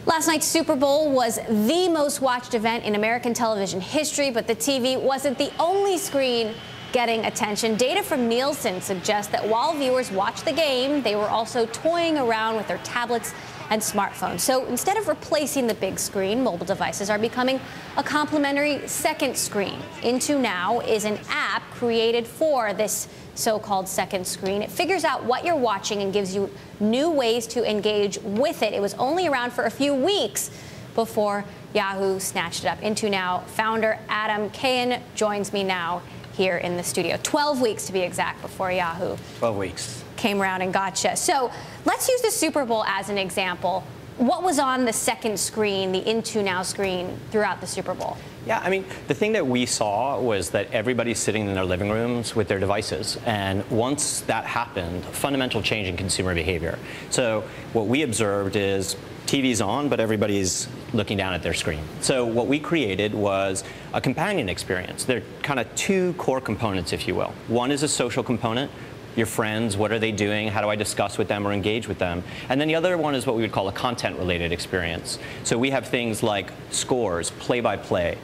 Last night's Super Bowl was the most watched event in American television history, but the TV wasn't the only screen getting attention. Data from Nielsen suggests that while viewers watched the game, they were also toying around with their tablets and smartphones. So instead of replacing the big screen, mobile devices are becoming a complementary second screen. IntoNow is an app created for this so-called second screen. It figures out what you're watching and gives you new ways to engage with it. It was only around for a few weeks before Yahoo snatched it up. IntoNow founder Adam Cahan joins me now here in the studio. 12 weeks to be exact before Yahoo 12 weeks came around and gotcha. So let's use the Super Bowl as an example. What was on the second screen, the IntoNow screen, throughout the Super Bowl? Yeah, I mean, the thing that we saw was that everybody's sitting in their living rooms with their devices. And once that happened, fundamental change in consumer behavior. So what we observed is TV's on, but everybody's looking down at their screen. So what we created was a companion experience. There are kind of two core components, if you will. One is a social component. Your friends, what are they doing? How do I discuss with them or engage with them? And then the other one is what we would call a content-related experience. So we have things like scores, play-by-play.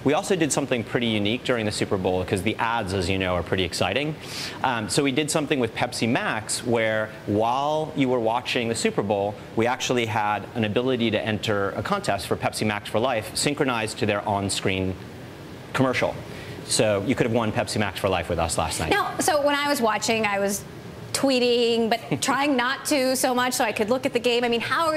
We also did something pretty unique during the Super Bowl because the ads, as you know, are pretty exciting. So we did something with Pepsi Max where while you were watching the Super Bowl, we actually had an ability to enter a contest for Pepsi Max for Life synchronized to their on-screen commercial. So you could have won Pepsi Max for Life with us last night. Now, so when I was watching, I was tweeting, but trying not to so much so I could look at the game. I mean, how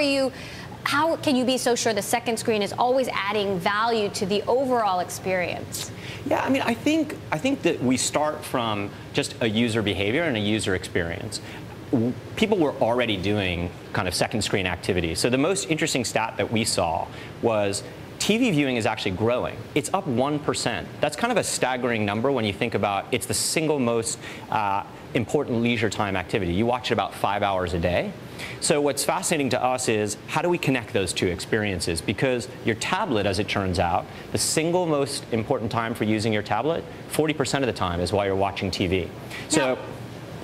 can you be so sure the second screen is always adding value to the overall experience? Yeah, I mean, I think that we start from just a user behavior and a user experience. People were already doing kind of second screen activity. So the most interesting stat that we saw was TV viewing is actually growing. It's up 1%. That's kind of a staggering number when you think about it's the single most important leisure time activity. You watch it about 5 hours a day. So what's fascinating to us is how do we connect those two experiences? Because your tablet, as it turns out, the single most important time for using your tablet, 40% of the time is while you're watching TV. So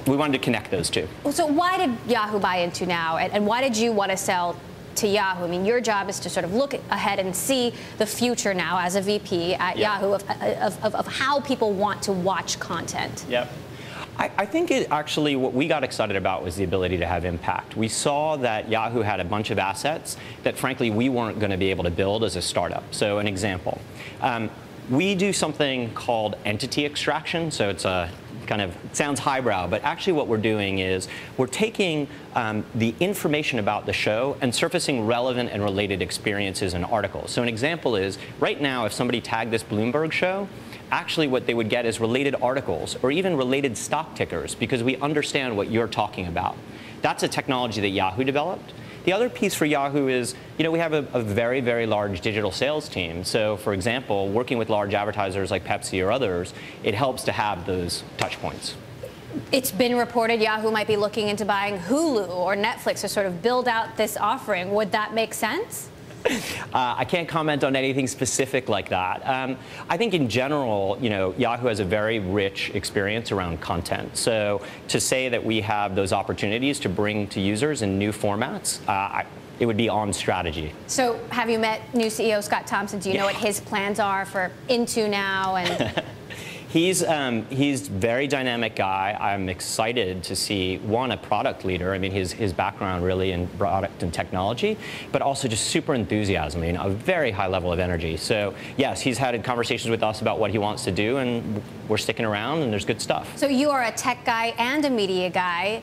we wanted to connect those two. So why did Yahoo buy IntoNow, and why did you want to sell to Yahoo? I mean, your job is to sort of look ahead and see the future now as a VP at Yahoo of how people want to watch content. Yep. I think it actually, what we got excited about was the ability to have impact. We saw that Yahoo had a bunch of assets that, frankly, we weren't going to be able to build as a startup. So an example, we do something called entity extraction. So it's a kind of sounds highbrow, but actually what we're doing is we're taking the information about the show and surfacing relevant and related experiences and articles. So an example is, right now, if somebody tagged this Bloomberg show, actually what they would get is related articles or even related stock tickers because we understand what you're talking about. That's a technology that Yahoo developed. The other piece for Yahoo is, you know, we have a very, very large digital sales team. So, for example, working with large advertisers like Pepsi or others, it helps to have those touch points. It's been reported Yahoo might be looking into buying Hulu or Netflix to sort of build out this offering. Would that make sense? I can't comment on anything specific like that. I think in general, you know, Yahoo has a very rich experience around content. So to say that we have those opportunities to bring to users in new formats, it would be on strategy. So have you met new CEO Scott Thompson? Do you know what his plans are for IntoNow? And He's very dynamic guy. I'm excited to see, one, a product leader. I mean, his background really in product and technology, but also just super enthusiasm, I mean, a very high level of energy. So yes, he's had conversations with us about what he wants to do, and we're sticking around, and there's good stuff. So you are a tech guy and a media guy.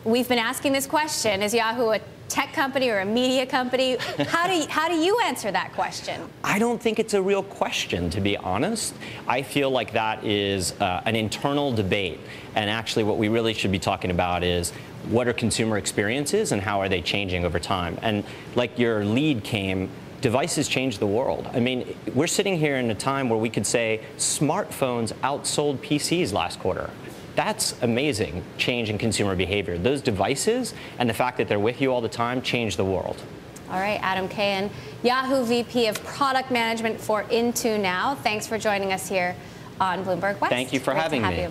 We've been asking this question, is Yahoo a tech company or a media company? How do you answer that question? I don't think it's a real question, to be honest. I feel like that is an internal debate. And actually what we really should be talking about is what are consumer experiences and how are they changing over time? And like your lead came, devices change the world. I mean, we're sitting here in a time where we could say smartphones outsold PCs last quarter. That's amazing change in consumer behavior. Those devices and the fact that they're with you all the time change the world. All right, Adam Cahan, Yahoo VP of Product Management for IntoNow. Thanks for joining us here on Bloomberg West. Thank you for having me.